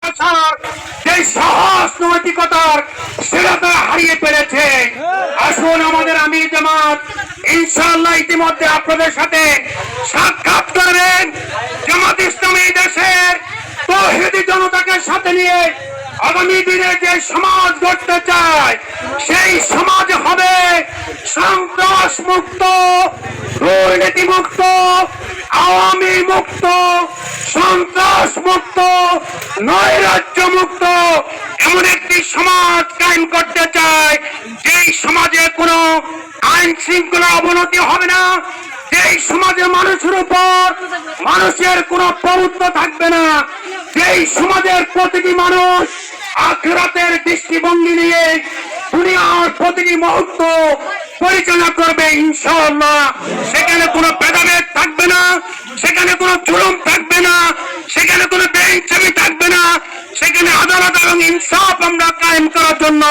যে সাহস নৈতিকতার সেটা তারা হারিয়ে ফেলেছে। আসুন আমাদের আমির জামাত ইনশাআল্লাহ ইতিমধ্যে আপনাদের সাথে সাক্ষাৎ করবেন। জামাত ইসলামী দেশের তৌহিদি জনতাকে সাথে নিয়ে আগামী দিনে যে সমাজ গড়তে চায় সেই সমাজ হবে সন্ত্রাস মুক্ত, দুর্নীতি মুক্ত, আওয়ামী মুক্ত, সন্ত্রাস মুক্ত, নৈরাজ্য মুক্ত এমন একটি সমাজ কায়েম করতে চায় যেই সমাজে কোনো আইন শৃঙ্খলা অবনতি হবে না, যেই সমাজে মানুষের উপর মানুষের কোনো প্রভুত্ব থাকবে না, যেই সমাজের প্রতিটি মানুষ আখিরাতের দৃষ্টিভঙ্গি নিয়ে দুনিয়ার প্রতিটি মুহূর্ত পরিচালনা করবে ইনশাআল্লাহ। সেখানে কোনো ভেদাভেদ থাকবে না, সেখানে কোনো জুলুম থাকবে না, সেখানে কোনো বেইনসাফি থাকবে না, সেখানে আদালত এবং ইনসাফ আমরা কায়েম করার জন্য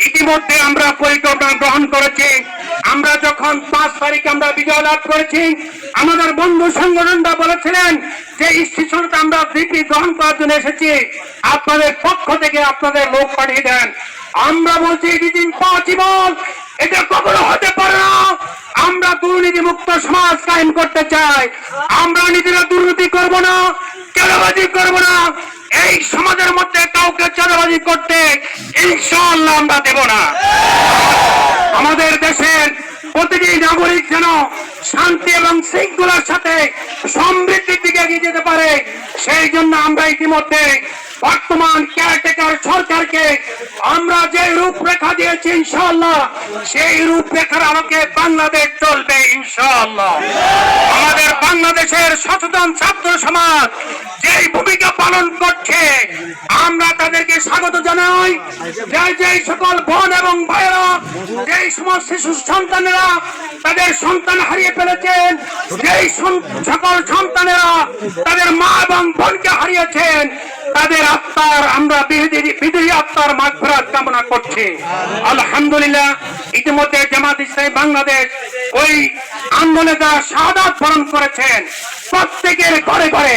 ইতিমধ্যে আমরা পরিকল্পনা গ্রহণ করেছি। আমরা যখন 5 তারিখে আমরা বিজয় লাভ করেছি, আমাদের বন্ধু সংগঠনরা বলেছিলেন যে স্টেশনটা আমরা ভিপি গ্রহণ করার জন্য এসেছি, আপনাদের পক্ষ থেকে আপনাদের লোক পাঠিয়ে দেন। আমরা বলছি দিন পসিবল, এটা কখনো হতে পারে না। আমরা দুর্নীতি মুক্ত সমাজ কায়েম করতে চাই। আমরা নিজেরা দুর্নীতি করব না, চাঁদাবাজি করব না, এই সমাজের মধ্যে কাউকে চাঁদাবাজি করতে ইনশাআল্লাহ আমরা দেব না। আমাদের দেশের প্রতিটি নাগরিক যেন শান্তি এবং শৃঙ্খলার সাথে সমৃদ্ধির দিকে এগিয়ে যেতে পারে, সেই জন্য আমরা ইতিমধ্যে বর্তমান কেয়ারটেকার সরকারকে আমরা যে রূপরেখা দিয়েছি ইনশাআল্লাহ সেই রূপরেখার আলোকে বাংলাদেশ চলবে ইনশাআল্লাহ। আমাদের বাংলাদেশের সচেতন ছাত্র সমাজ যেই ভূমিকা পালন করছে আমরা তাদেরকে স্বাগত জানাই। যে সকল বোন এবং ভাইয়েরা, যেই সমস্ত শিশু সন্তানেরা তাদের সন্তান হারিয়ে ফেলেছেন, যেই সকল সন্তানেরা তাদের মা এবং বোনকে হারিয়েছেন, তাদের আত্মার আমরা বিদেহী আত্মার মাগফিরাত কামনা করছি। আলহামদুলিল্লাহ ইতিমধ্যে জামাত ইসলামী বাংলাদেশ ওই আন্দোলনে যারা শাহাদাত বরণ করেছেন প্রত্যেকের ঘরে ঘরে